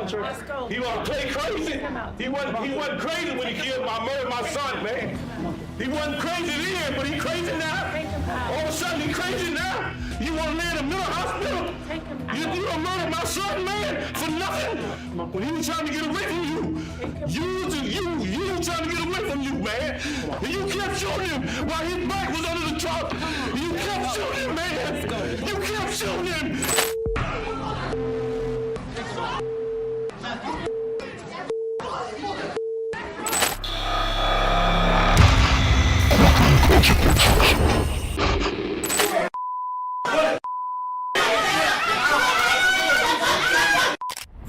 He want to play crazy. He wasn't crazy when he murdered my son, man. He wasn't crazy then, but he crazy now. All of a sudden he crazy now. You want to lay in a mental hospital? You done murdered my son, man, for nothing. When he was trying to get away from you. You were trying to get away from you, man. And you kept shooting him while his back was under the truck. You kept shooting him, man. You kept shooting him.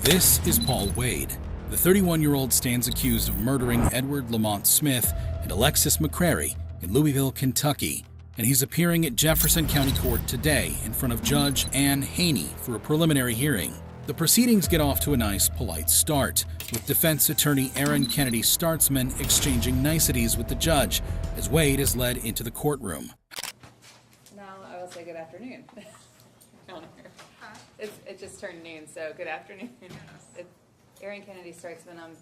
This is Paul Wade. The 31-year-old stands accused of murdering Edward Lamont Smith and Alexis McCrary in Louisville, Kentucky, and he's appearing at Jefferson County Court today in front of Judge Ann Haney for a preliminary hearing. The proceedings get off to a nice, polite start, with defense attorney Aaron Kennedy Startzman exchanging niceties with the judge as Wade is led into the courtroom. Now I will say good afternoon. It just turned noon, so good afternoon. Aaron Kennedy Startzman. I'm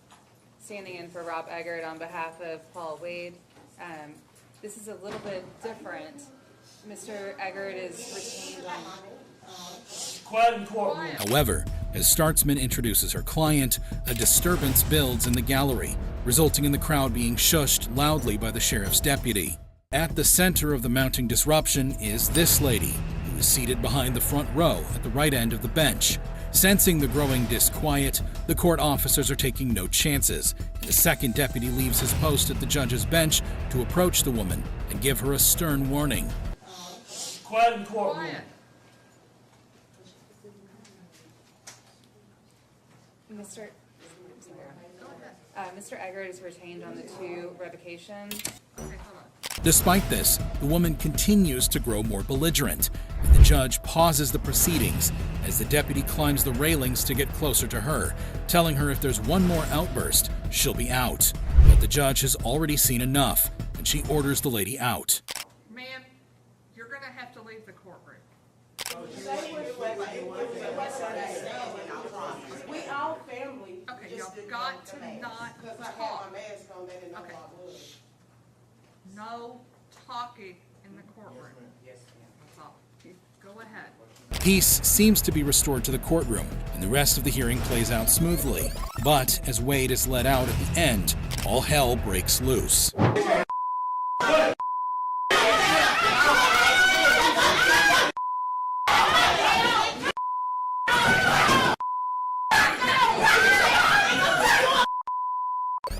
standing in for Rob Eggert on behalf of Paul Wade. This is a little bit different. Mr. Eggert is retained on... However, as Startzman introduces her client, a disturbance builds in the gallery, resulting in the crowd being shushed loudly by the sheriff's deputy. At the center of the mounting disruption is this lady, who is seated behind the front row at the right end of the bench. Sensing the growing disquiet, the court officers are taking no chances, and the second deputy leaves his post at the judge's bench to approach the woman and give her a stern warning. Quiet in the courtroom. Mr. Eggert is retained on the 2 revocations. Despite this, the woman continues to grow more belligerent, and the judge pauses the proceedings as the deputy climbs the railings to get closer to her, telling her if there's one more outburst, she'll be out. But the judge has already seen enough, and she orders the lady out. Ma'am, you're going to have to leave the courtroom. We all family. Okay, y'all got to not talk. Okay. No talking in the courtroom. That's all. Go ahead. Peace seems to be restored to the courtroom, and the rest of the hearing plays out smoothly. But as Wade is let out at the end, all hell breaks loose.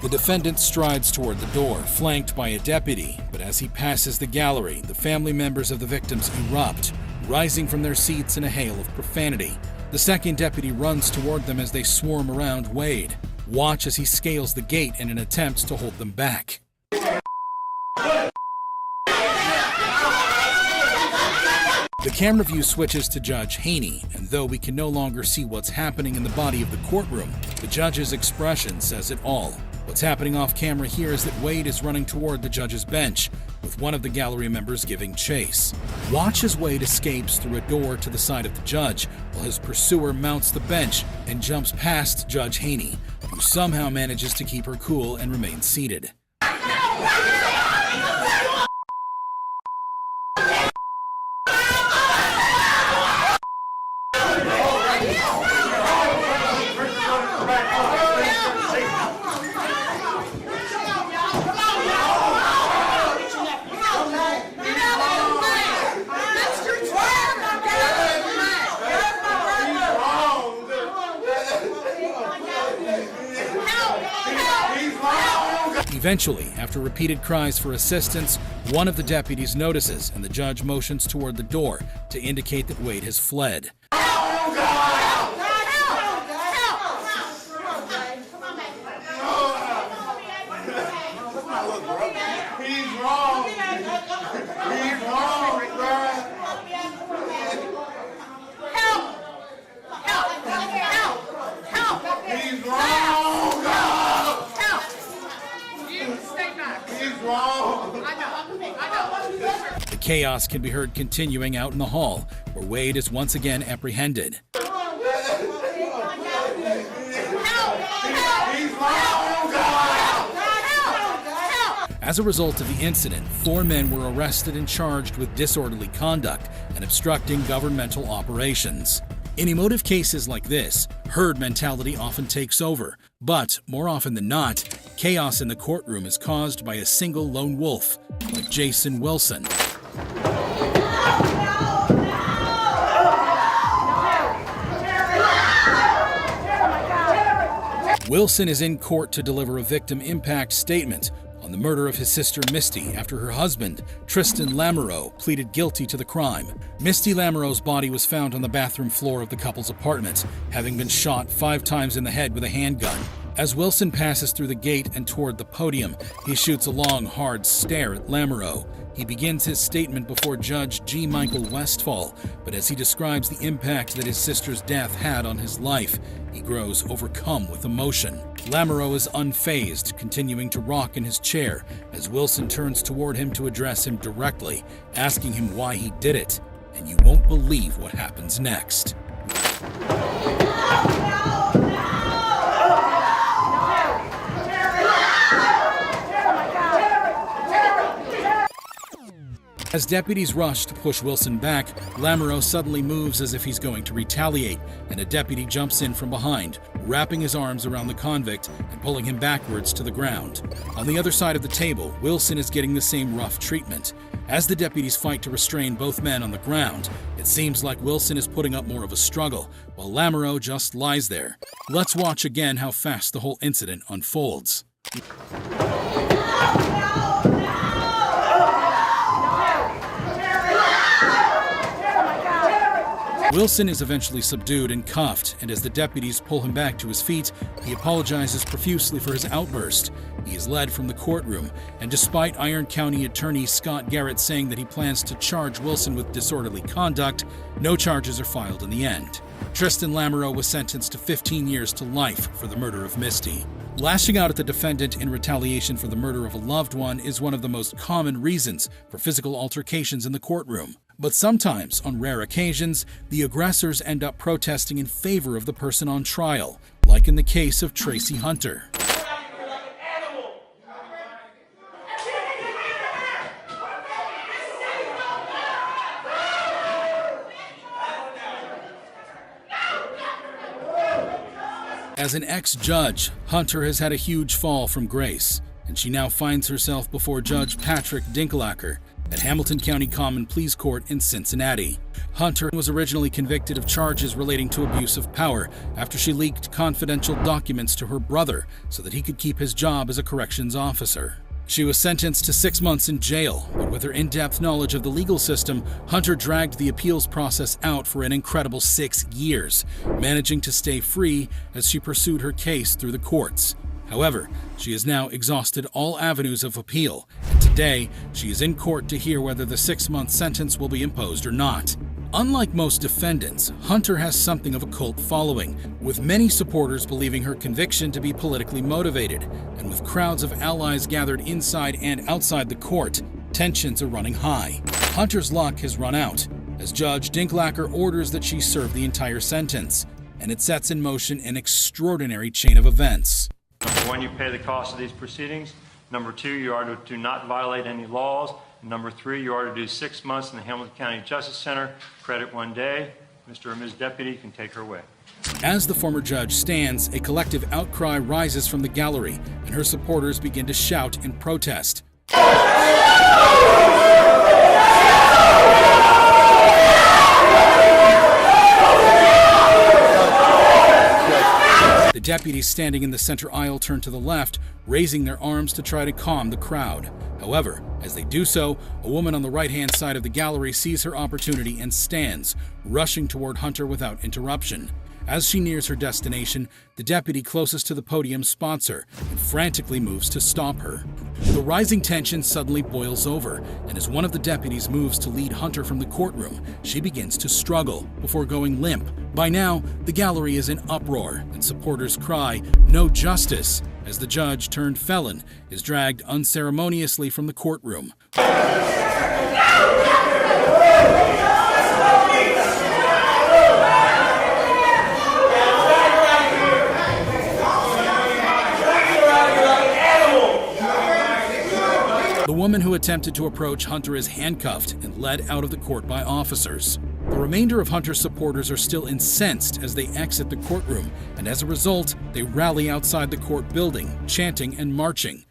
The defendant strides toward the door, flanked by a deputy, but as he passes the gallery, the family members of the victims erupt, rising from their seats in a hail of profanity. The second deputy runs toward them as they swarm around Wade. Watch as he scales the gate in an attempt to hold them back. The camera view switches to Judge Haney, and though we can no longer see what's happening in the body of the courtroom, the judge's expression says it all. What's happening off camera here is that Wade is running toward the judge's bench, with one of the gallery members giving chase. Watch as Wade escapes through a door to the side of the judge, while his pursuer mounts the bench and jumps past Judge Haney, who somehow manages to keep her cool and remain seated. Eventually, after repeated cries for assistance, one of the deputies notices and the judge motions toward the door to indicate that Wade has fled. He's wrong. He's wrong, bro. He's wrong. He's wrong. The chaos can be heard continuing out in the hall, where Wade is once again apprehended. As a result of the incident, 4 men were arrested and charged with disorderly conduct and obstructing governmental operations. In emotive cases like this, herd mentality often takes over, but more often than not, chaos in the courtroom is caused by a single lone wolf, like Jason Wilson. Wilson is in court to deliver a victim impact statement on the murder of his sister Misty after her husband, Tristan Lamoureux, pleaded guilty to the crime. Misty Lamoureux's body was found on the bathroom floor of the couple's apartment, having been shot 5 times in the head with a handgun. As Wilson passes through the gate and toward the podium, he shoots a long, hard stare at Lamoureux. He begins his statement before Judge G. Michael Westfall, but as he describes the impact that his sister's death had on his life, he grows overcome with emotion. Lamoureux is unfazed, continuing to rock in his chair as Wilson turns toward him to address him directly, asking him why he did it. And you won't believe what happens next. As deputies rush to push Wilson back, Lamoureux suddenly moves as if he's going to retaliate, and a deputy jumps in from behind, wrapping his arms around the convict and pulling him backwards to the ground. On the other side of the table, Wilson is getting the same rough treatment. As the deputies fight to restrain both men on the ground, it seems like Wilson is putting up more of a struggle, while Lamoureux just lies there. Let's watch again how fast the whole incident unfolds. Wilson is eventually subdued and cuffed, and as the deputies pull him back to his feet, he apologizes profusely for his outburst. He is led from the courtroom, and despite Iron County Attorney Scott Garrett saying that he plans to charge Wilson with disorderly conduct, no charges are filed in the end. Tristan Lamoureux was sentenced to 15 years to life for the murder of Misty. Lashing out at the defendant in retaliation for the murder of a loved one is one of the most common reasons for physical altercations in the courtroom. But sometimes, on rare occasions, the aggressors end up protesting in favor of the person on trial, like in the case of Tracy Hunter. As an ex-judge, Hunter has had a huge fall from grace, and she now finds herself before Judge Patrick Dinklacker at Hamilton County Common Pleas Court in Cincinnati. Hunter was originally convicted of charges relating to abuse of power after she leaked confidential documents to her brother so that he could keep his job as a corrections officer. She was sentenced to 6 months in jail, but with her in-depth knowledge of the legal system, Hunter dragged the appeals process out for an incredible 6 years, managing to stay free as she pursued her case through the courts. However, she has now exhausted all avenues of appeal, and today she is in court to hear whether the 6-month sentence will be imposed or not. Unlike most defendants, Hunter has something of a cult following, with many supporters believing her conviction to be politically motivated, and with crowds of allies gathered inside and outside the court, tensions are running high. Hunter's luck has run out, as Judge Dinklacker orders that she serve the entire sentence, and it sets in motion an extraordinary chain of events. Number 1, you pay the cost of these proceedings. Number 2, you are to do not violate any laws. Number 3, you are to do 6 months in the Hamilton County Justice Center. Credit 1 day. Mr. or Ms. Deputy can take her away. As the former judge stands, a collective outcry rises from the gallery, and her supporters begin to shout in protest. The deputies standing in the center aisle turn to the left, raising their arms to try to calm the crowd. However, as they do so, a woman on the right-hand side of the gallery sees her opportunity and stands, rushing toward Hunter without interruption. As she nears her destination, the deputy closest to the podium spots her and frantically moves to stop her. The rising tension suddenly boils over, and as one of the deputies moves to lead Hunter from the courtroom, she begins to struggle before going limp. By now, the gallery is in uproar, and supporters cry, "No justice," as the judge-turned-felon is dragged unceremoniously from the courtroom. woman who attempted to approach Hunter is handcuffed and led out of the court by officers. The remainder of Hunter's supporters are still incensed as they exit the courtroom, and as a result, they rally outside the court building, chanting and marching.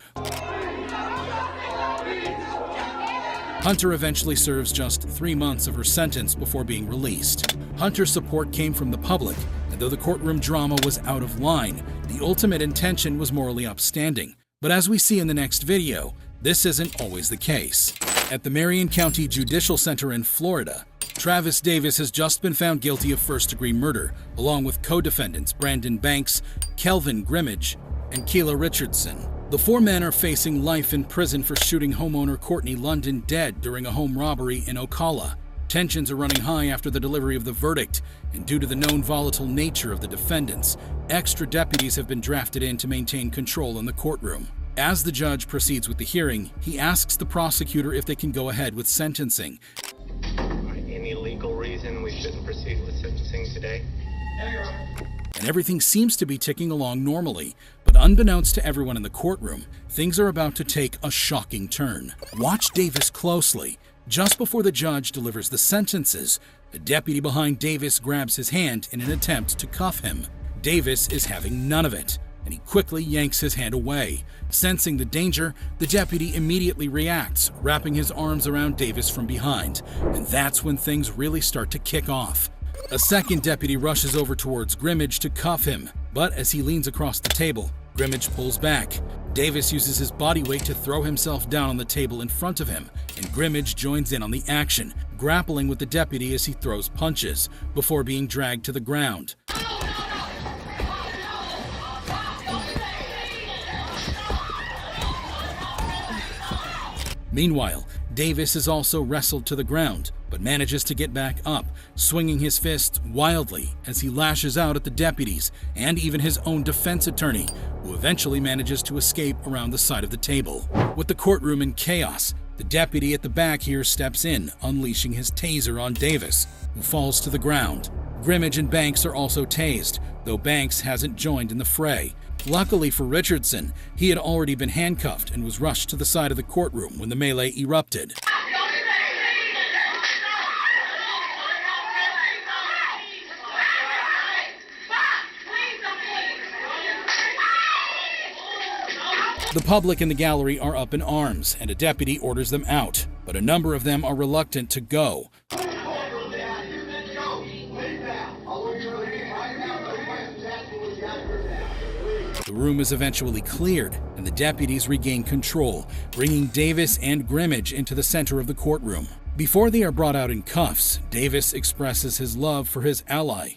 Hunter eventually serves just 3 months of her sentence before being released. Hunter's support came from the public, and though the courtroom drama was out of line, the ultimate intention was morally upstanding. But as we see in the next video, this isn't always the case. At the Marion County Judicial Center in Florida, Travis Davis has just been found guilty of first-degree murder, along with co-defendants Brandon Banks, Kelvin Grimmage, and Keela Richardson. The 4 men are facing life in prison for shooting homeowner Courtney London dead during a home robbery in Ocala. Tensions are running high after the delivery of the verdict, and due to the known volatile nature of the defendants, extra deputies have been drafted in to maintain control in the courtroom. As the judge proceeds with the hearing, he asks the prosecutor if they can go ahead with sentencing. Any legal reason we shouldn't proceed with sentencing today? And everything seems to be ticking along normally, but unbeknownst to everyone in the courtroom, things are about to take a shocking turn. Watch Davis closely. Just before the judge delivers the sentences, a deputy behind Davis grabs his hand in an attempt to cuff him. Davis is having none of it, and he quickly yanks his hand away. Sensing the danger, the deputy immediately reacts, wrapping his arms around Davis from behind, and that's when things really start to kick off. A second deputy rushes over towards Grimmage to cuff him, but as he leans across the table, Grimmage pulls back. Davis uses his body weight to throw himself down on the table in front of him, and Grimmage joins in on the action, grappling with the deputy as he throws punches, before being dragged to the ground. Meanwhile, Davis is also wrestled to the ground, but manages to get back up, swinging his fists wildly as he lashes out at the deputies and even his own defense attorney, who eventually manages to escape around the side of the table. With the courtroom in chaos, the deputy at the back here steps in, unleashing his taser on Davis, who falls to the ground. Grimmage and Banks are also tased, though Banks hasn't joined in the fray. Luckily for Richardson, he had already been handcuffed and was rushed to the side of the courtroom when the melee erupted. The public in the gallery are up in arms, and a deputy orders them out, but a number of them are reluctant to go. The room is eventually cleared, and the deputies regain control, bringing Davis and Grimmage into the center of the courtroom. Before they are brought out in cuffs, Davis expresses his love for his ally.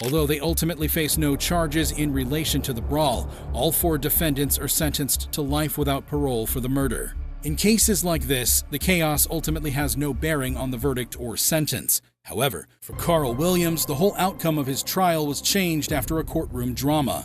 Although they ultimately face no charges in relation to the brawl, all 4 defendants are sentenced to life without parole for the murder. In cases like this, the chaos ultimately has no bearing on the verdict or sentence. However, for Carl Williams, the whole outcome of his trial was changed after a courtroom drama.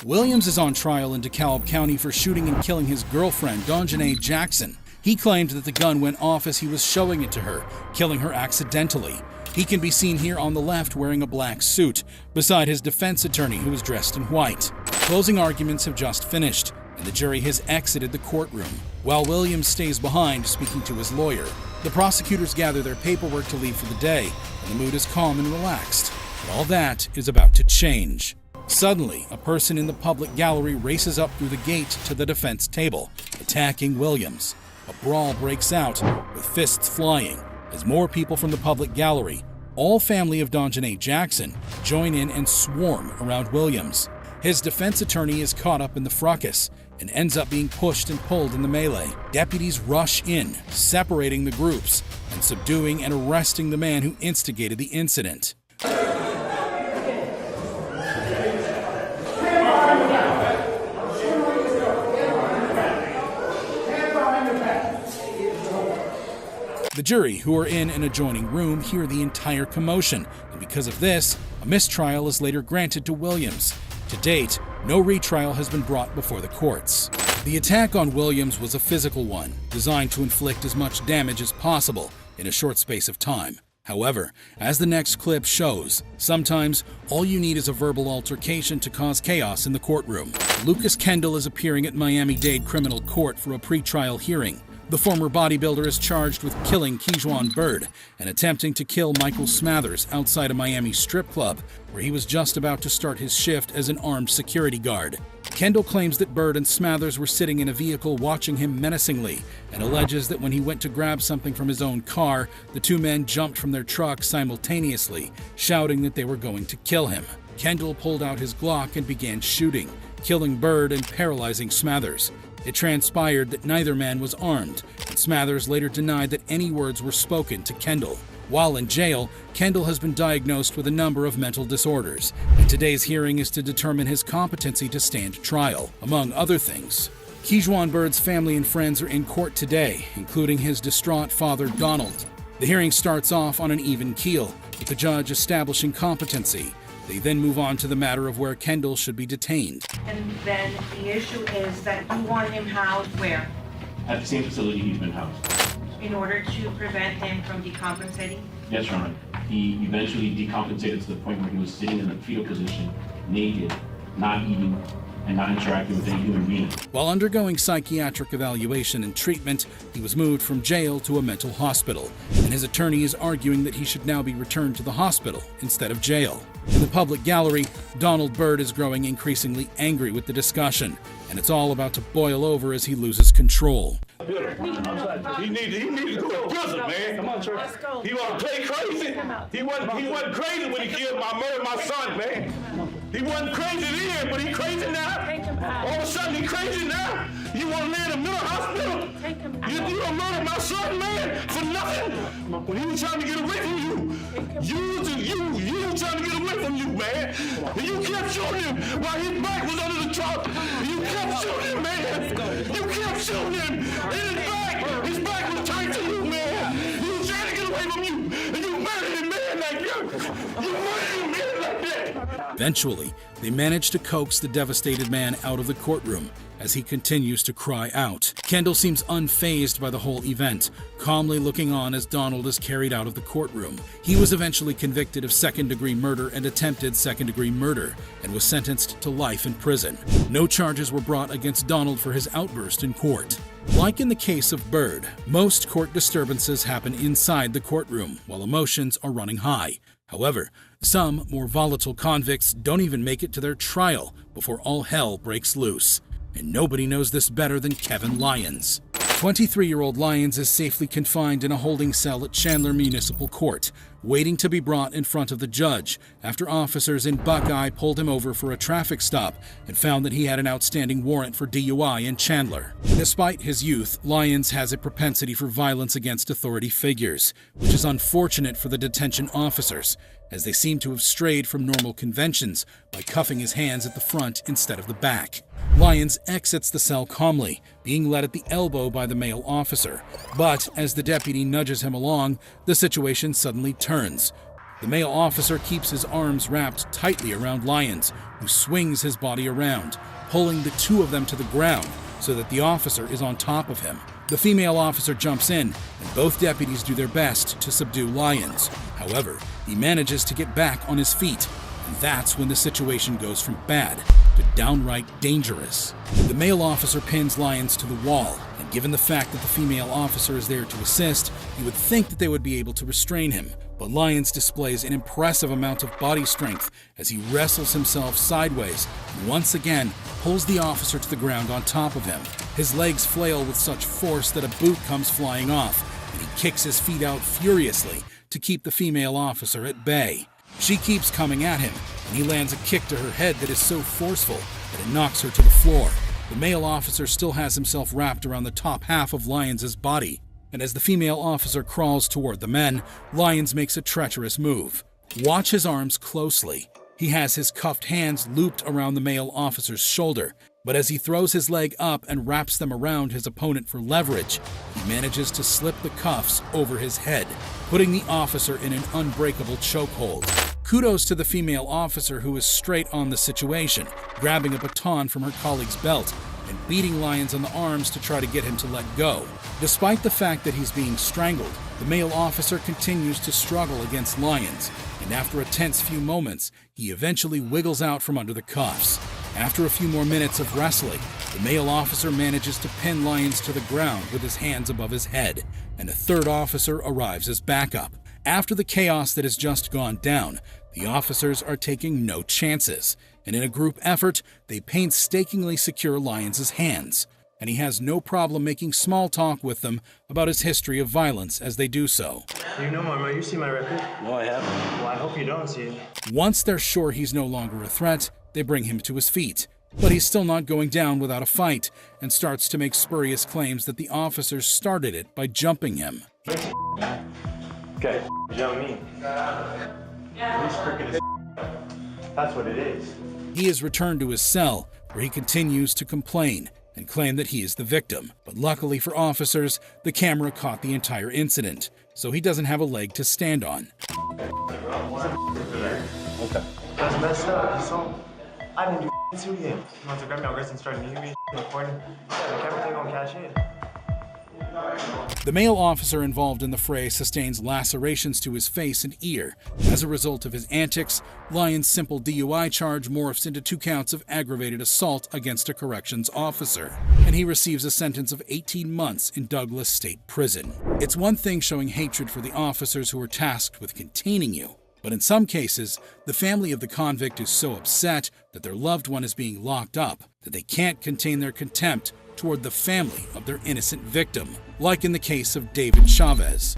Williams is on trial in DeKalb County for shooting and killing his girlfriend, Dawnjanae Jackson. He claimed that the gun went off as he was showing it to her, killing her accidentally. He can be seen here on the left wearing a black suit, beside his defense attorney who is dressed in white. Closing arguments have just finished, and the jury has exited the courtroom, while Williams stays behind speaking to his lawyer. The prosecutors gather their paperwork to leave for the day, and the mood is calm and relaxed. But all that is about to change. Suddenly, a person in the public gallery races up through the gate to the defense table, attacking Williams. A brawl breaks out, with fists flying, as more people from the public gallery, all family of Dawnjanae Jackson, join in and swarm around Williams. His defense attorney is caught up in the fracas and ends up being pushed and pulled in the melee. Deputies rush in, separating the groups and subduing and arresting the man who instigated the incident. The jury, who are in an adjoining room, hear the entire commotion, and because of this, a mistrial is later granted to Williams. To date, no retrial has been brought before the courts. The attack on Williams was a physical one, designed to inflict as much damage as possible in a short space of time. However, as the next clip shows, sometimes all you need is a verbal altercation to cause chaos in the courtroom. Lucas Kendall is appearing at Miami-Dade Criminal Court for a pretrial hearing. The former bodybuilder is charged with killing Kejuan Bird and attempting to kill Michael Smathers outside a Miami strip club, where he was just about to start his shift as an armed security guard. Kendall claims that Bird and Smathers were sitting in a vehicle watching him menacingly, and alleges that when he went to grab something from his own car, the two men jumped from their truck simultaneously, shouting that they were going to kill him. Kendall pulled out his Glock and began shooting, killing Bird and paralyzing Smathers. It transpired that neither man was armed, and Smathers later denied that any words were spoken to Kendall. While in jail, Kendall has been diagnosed with a number of mental disorders, and today's hearing is to determine his competency to stand trial, among other things. Kejuan Bird's family and friends are in court today, including his distraught father, Donald. The hearing starts off on an even keel, with the judge establishing competency. They then move on to the matter of where Kendall should be detained. And then the issue is that you want him housed where? At the same facility he's been housed. In order to prevent him from decompensating? Yes, Your Honor. He eventually decompensated to the point where he was sitting in a fetal position, naked, not eating, and not interacting with any human being. While undergoing psychiatric evaluation and treatment, he was moved from jail to a mental hospital, and his attorney is arguing that he should now be returned to the hospital instead of jail. In the public gallery, Donald Bird is growing increasingly angry with the discussion, and it's all about to boil over as he loses control. He need to go to prison, man. Come on, sir. He want to play crazy. He wasn't crazy when he killed my son, man. He wasn't crazy then, but he crazy now. All of a sudden he crazy now. You want to lay in a mental hospital? You don't murder my son, man, for nothing. When he was trying to get away from you. You were trying to get away from you, man. And you kept shooting him while his back was under the truck. You kept shooting him, man. You kept shooting him. His back was turned to you, man. He was trying to get away from you. And you murdered him, man, like that. You murdered him, man, like that. Eventually, they manage to coax the devastated man out of the courtroom as he continues to cry out. Kendall seems unfazed by the whole event, calmly looking on as Donald is carried out of the courtroom. He was eventually convicted of second-degree murder and attempted second-degree murder, and was sentenced to life in prison. No charges were brought against Donald for his outburst in court. Like in the case of Bird, most court disturbances happen inside the courtroom while emotions are running high. However, some more volatile convicts don't even make it to their trial before all hell breaks loose. And nobody knows this better than Kevin Lyons. 23-year-old Lyons is safely confined in a holding cell at Chandler Municipal Court, waiting to be brought in front of the judge after officers in Buckeye pulled him over for a traffic stop and found that he had an outstanding warrant for DUI in Chandler. Despite his youth, Lyons has a propensity for violence against authority figures, which is unfortunate for the detention officers, as they seem to have strayed from normal conventions by cuffing his hands at the front instead of the back. Lyons exits the cell calmly, being led at the elbow by the male officer. But as the deputy nudges him along, the situation suddenly turns. The male officer keeps his arms wrapped tightly around Lyons, who swings his body around, pulling the two of them to the ground so that the officer is on top of him. The female officer jumps in, and both deputies do their best to subdue Lyons. However, he manages to get back on his feet, and that's when the situation goes from bad to downright dangerous. The male officer pins Lyons to the wall, and given the fact that the female officer is there to assist, you would think that they would be able to restrain him. But Lyons displays an impressive amount of body strength as he wrestles himself sideways and once again pulls the officer to the ground on top of him. His legs flail with such force that a boot comes flying off, and he kicks his feet out furiously to keep the female officer at bay. She keeps coming at him, and he lands a kick to her head that is so forceful that it knocks her to the floor. The male officer still has himself wrapped around the top half of Lyons' body, and as the female officer crawls toward the men, Lyons makes a treacherous move. Watch his arms closely. He has his cuffed hands looped around the male officer's shoulder, but as he throws his leg up and wraps them around his opponent for leverage, he manages to slip the cuffs over his head, putting the officer in an unbreakable chokehold. Kudos to the female officer who is straight on the situation, grabbing a baton from her colleague's belt and beating Lyons on the arms to try to get him to let go. Despite the fact that he's being strangled, the male officer continues to struggle against Lyons, and after a tense few moments, he eventually wiggles out from under the cuffs. After a few more minutes of wrestling, the male officer manages to pin Lyons to the ground with his hands above his head, and a third officer arrives as backup. After the chaos that has just gone down, the officers are taking no chances, and in a group effort, they painstakingly secure Lyons' hands, and he has no problem making small talk with them about his history of violence as they do so. You know my you see my record? No, I haven't. Well, I hope you don't see it. Once they're sure he's no longer a threat, they bring him to his feet. But he's still not going down without a fight, and starts to make spurious claims that the officers started it by jumping him. Okay, jump me. He's freaking as That's what it is. He is returned to his cell, where he continues to complain and claim that he is the victim. But luckily for officers, the camera caught the entire incident, so he doesn't have a leg to stand on. Okay. That's messed up. So, I didn't do to him. He wants to grab me on wrist and start kneeing me in the corner. Yeah, the camera thing gonna catch it. The male officer involved in the fray sustains lacerations to his face and ear. As a result of his antics, Lyons' simple DUI charge morphs into 2 counts of aggravated assault against a corrections officer, and he receives a sentence of 18 months in Douglas State Prison. It's one thing showing hatred for the officers who are tasked with containing you, but in some cases, the family of the convict is so upset that their loved one is being locked up that they can't contain their contempt toward the family of their innocent victim, like in the case of David Chavez.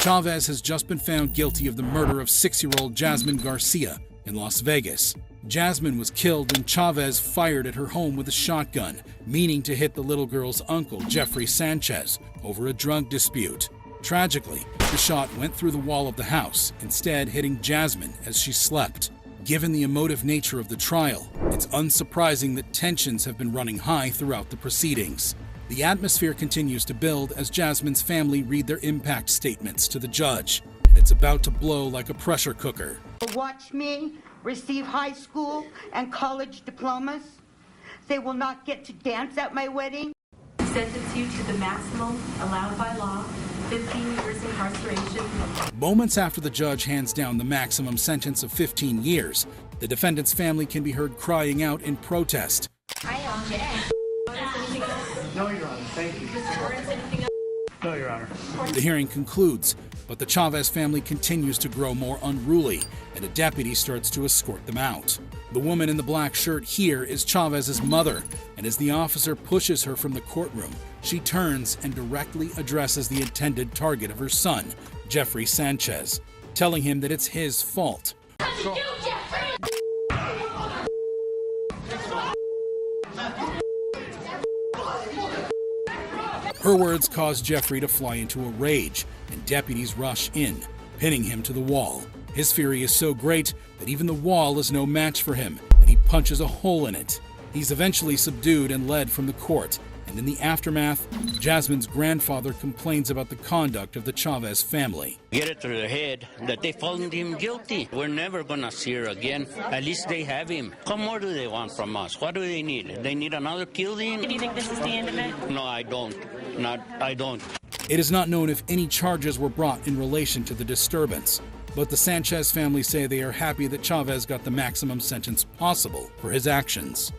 Chavez has just been found guilty of the murder of 6-year-old Jasmine Garcia in Las Vegas. Jasmine was killed when Chavez fired at her home with a shotgun, meaning to hit the little girl's uncle, Jeffrey Sanchez, over a drug dispute. Tragically, the shot went through the wall of the house, instead hitting Jasmine as she slept. Given the emotive nature of the trial, it's unsurprising that tensions have been running high throughout the proceedings. The atmosphere continues to build as Jasmine's family read their impact statements to the judge, and it's about to blow like a pressure cooker. Watch me receive high school and college diplomas. They will not get to dance at my wedding. Sentence you to the maximum allowed by law, 15 years incarceration. Moments after the judge hands down the maximum sentence of 15 years, the defendant's family can be heard crying out in protest. I object. No, Your Honor. Thank you. No, Your Honor. The hearing concludes, but the Chavez family continues to grow more unruly, and a deputy starts to escort them out. The woman in the black shirt here is Chavez's mother, and as the officer pushes her from the courtroom, she turns and directly addresses the intended target of her son, Jeffrey Sanchez, telling him that it's his fault. Her words cause Jeffrey to fly into a rage, and deputies rush in, pinning him to the wall. His fury is so great that even the wall is no match for him, and he punches a hole in it. He's eventually subdued and led from the court, and in the aftermath, Jasmine's grandfather complains about the conduct of the Chavez family. Get it through their head that they found him guilty. We're never gonna see her again. At least they have him. What more do they want from us? What do they need? They need another killing? Do you think this is the end of it? No, I don't. I don't. It is not known if any charges were brought in relation to the disturbance, but the Sanchez family say they are happy that Chavez got the maximum sentence possible for his actions.